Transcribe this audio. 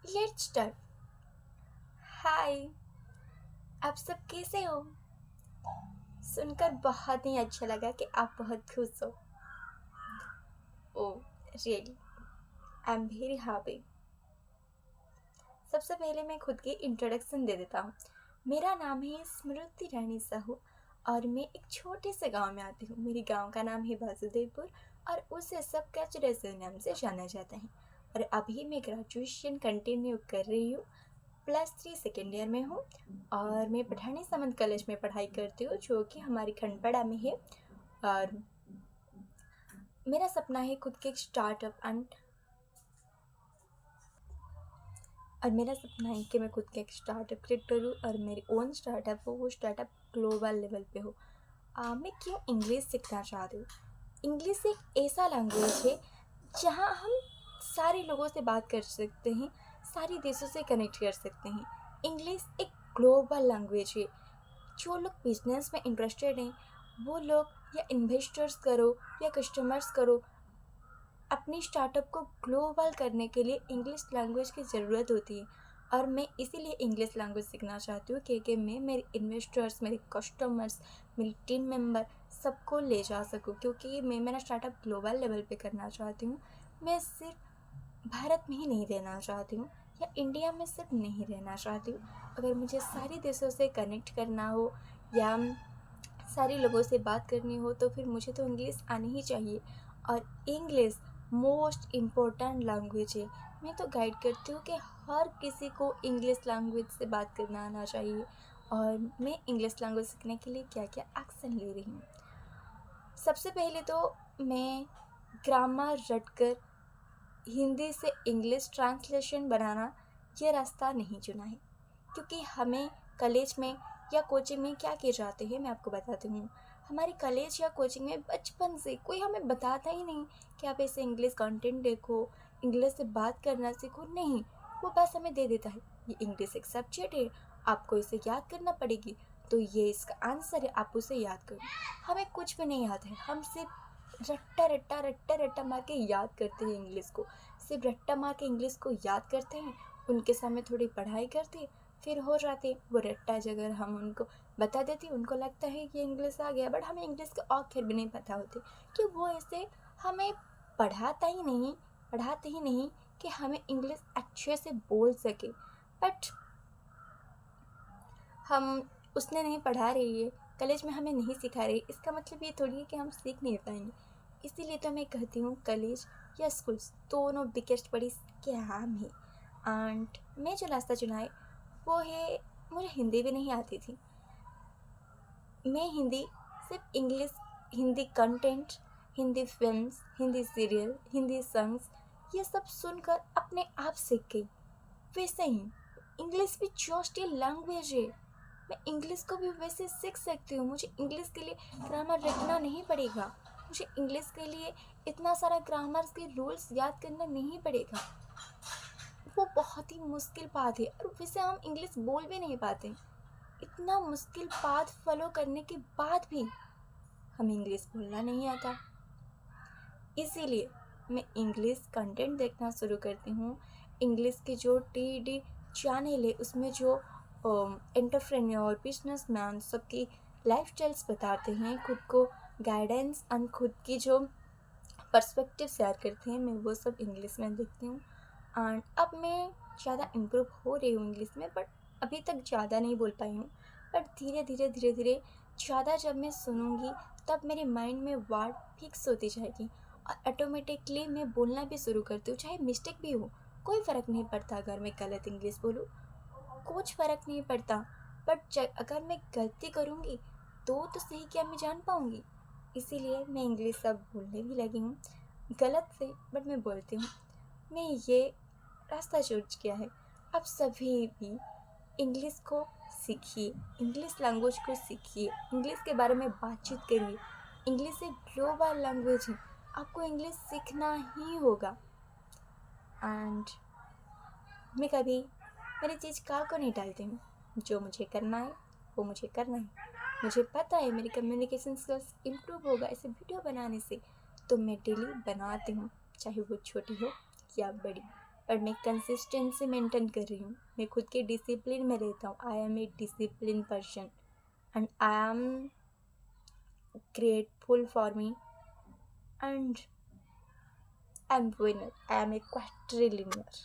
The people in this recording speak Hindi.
Let's start. हाय, आप सब कैसे हो? सुनकर बहुत ही अच्छा लगा कि आप बहुत खुश हो। Oh, really, I am very happy. सबसे पहले मैं खुद की इंट्रोडक्शन दे देता हूँ। मेरा नाम है स्मृति रानी साहू और मैं एक छोटे से गांव में आती हूँ। मेरे गांव का नाम है वासुदेवपुर और उसे सब कैचरेसर नाम से जाना जाता है। और अभी मैं ग्रेजुएशन कंटिन्यू कर रही हूँ। +3 सेकेंड ईयर में हूँ और मैं पठानी सामंत कॉलेज में पढ़ाई करती हूँ, जो कि हमारी खंडपड़ा में है। और मेरा सपना है खुद के एक स्टार्टअप और मेरा सपना है कि मैं खुद का एक स्टार्टअप क्रिएट करूँ और मेरी ओन स्टार्टअप हो, वो स्टार्टअप ग्लोबल लेवल पे हो। मैं क्यों इंग्लिश सीखना चाहती हूँ? इंग्लिश एक ऐसा लैंग्वेज है जहाँ हम सारे लोगों से बात कर सकते हैं, सारे देशों से कनेक्ट कर सकते हैं। इंग्लिश एक ग्लोबल लैंग्वेज है। जो लोग बिजनेस में इंटरेस्टेड हैं, वो लोग या इन्वेस्टर्स करो या कस्टमर्स करो, अपनी स्टार्टअप को ग्लोबल करने के लिए इंग्लिश लैंग्वेज की ज़रूरत होती है। और मैं इसीलिए इंग्लिश लैंग्वेज सीखना चाहती हूँ क्योंकि मैं मेरे इन्वेस्टर्स, मेरे कस्टमर्स, मेरी टीम मेंबर सबको ले जा सकूँ, क्योंकि मैं मेरा स्टार्टअप ग्लोबल लेवल पे करना चाहती हूँ। मैं सिर्फ भारत में ही नहीं रहना चाहती हूँ या इंडिया में सिर्फ नहीं रहना चाहती हूँ। अगर मुझे सारे देशों से कनेक्ट करना हो या सारे लोगों से बात करनी हो तो फिर मुझे तो इंग्लिश आनी ही चाहिए। और इंग्लिश मोस्ट इम्पोर्टेंट लैंग्वेज है। मैं तो गाइड करती हूँ कि हर किसी को इंग्लिश लैंग्वेज से बात करना आना चाहिए। और मैं इंग्लिश लैंग्वेज सीखने के लिए क्या क्या एक्शन ले रही हूँ। सबसे पहले तो मैं ग्रामर रटकर हिंदी से इंग्लिश ट्रांसलेशन बनाना, ये रास्ता नहीं चुना है, क्योंकि हमें कॉलेज में या कोचिंग में क्या किए जाते हैं मैं आपको बताती हूँ। हमारे कॉलेज या कोचिंग में बचपन से कोई हमें बताता ही नहीं कि आप ऐसे इंग्लिश कंटेंट देखो, इंग्लिश से बात करना सीखो। नहीं, वो बस हमें दे देता है, ये इंग्लिश एक सब्जेक्ट है, आपको इसे याद करना पड़ेगी, तो ये इसका आंसर है, आप उसे याद करो। हमें कुछ भी नहीं याद है, हम सिर्फ रट्टा रट्टा रट्टा रट्टा मार के याद करते हैं इंग्लिश को। सिर्फ रट्टा मार के इंग्लिश को याद करते हैं, उनके सामने थोड़ी पढ़ाई करते हैं, फिर हो जाते वो रट्टा जगह हम उनको बता देती, उनको लगता है कि इंग्लिश आ गया, बट हमें इंग्लिश के अक्षर भी नहीं पता होते कि वो ऐसे हमें पढ़ाते ही नहीं कि हमें इंग्लिश अच्छे से बोल सके। बट हम उसने नहीं पढ़ा रही है, कॉलेज में हमें नहीं सिखा रही, इसका मतलब ये थोड़ी है कि हम सीख नहीं पाएंगे। इसीलिए तो मैं कहती हूँ कॉलेज या स्कूल्स दोनों बिगेस्ट बड़ी स्कैम है। एंड मैं जो रास्ता चुना है वो है, मुझे हिंदी भी नहीं आती थी। मैं हिंदी सिर्फ English, Hindi content, Hindi films, Hindi serial, Hindi songs, ये सब सुनकर अपने आप सीख गई। वैसे ही इंग्लिश भी जस्ट ए लैंग्वेज है, मैं इंग्लिश को भी वैसे सीख सकती हूँ। मुझे इंग्लिश के लिए ग्रामर रटना नहीं पड़ेगा, मुझे इंग्लिश के लिए इतना सारा ग्रामर के रूल्स याद करना नहीं पड़ेगा। वो बहुत ही मुश्किल बात है और वैसे हम इंग्लिश बोल भी नहीं पाते। इतना मुश्किल पाथ फॉलो करने के बाद भी हमें इंग्लिश बोलना नहीं आता। इसीलिए मैं इंग्लिश कंटेंट देखना शुरू करती हूँ। इंग्लिश के जो टीडी चैनल है उसमें जो एंटरप्रेन्योर, बिजनेसमैन सबकी लाइफ स्टाइल्स बताते हैं, खुद को गाइडेंस और खुद की जो पर्सपेक्टिव शेयर करते हैं, मैं वो सब इंग्लिश में देखती हूँ। एंड अब मैं ज़्यादा इम्प्रूव हो रही हूँ इंग्लिश में, बट अभी तक ज़्यादा नहीं बोल पाई हूँ। बट धीरे धीरे ज़्यादा जब मैं सुनूँगी तब मेरे माइंड में वर्ड फिक्स होती जाएगी और ऑटोमेटिकली मैं बोलना भी शुरू करती हूँ, चाहे मिस्टेक भी हो। कोई फ़र्क नहीं पड़ता अगर मैं गलत इंग्लिश बोलूँ, कुछ फ़र्क नहीं पड़ता। बट अगर मैं गलती करूँगी तो सही क्या मैं जान पाऊँगी। इसीलिए मैं इंग्लिश अब बोलने भी लगी हूँ, गलत से, बट मैं बोलती हूँ। मैं ये रास्ता चूज किया है। आप सभी भी इंग्लिश को सीखिए, इंग्लिश लैंग्वेज को सीखिए, इंग्लिश के बारे में बातचीत करिए। इंग्लिश एक ग्लोबल लैंग्वेज है, आपको इंग्लिश सीखना ही होगा। एंड मैं कभी मेरी चीज़ कार को नहीं टालती हूँ, जो मुझे करना है वो मुझे करना है। मुझे पता है मेरी कम्युनिकेशन स्किल्स इम्प्रूव होगा इसे वीडियो बनाने से, तो मैं डेली बनाती हूँ, चाहे वो छोटी हो या बड़ी। और मैं कंसिस्टेंसी मेंटेन कर रही हूँ, मैं खुद के डिसिप्लिन में रहता हूँ. I am a discipline person and I am grateful for me, and I'm winner. I am a quadrillionaire.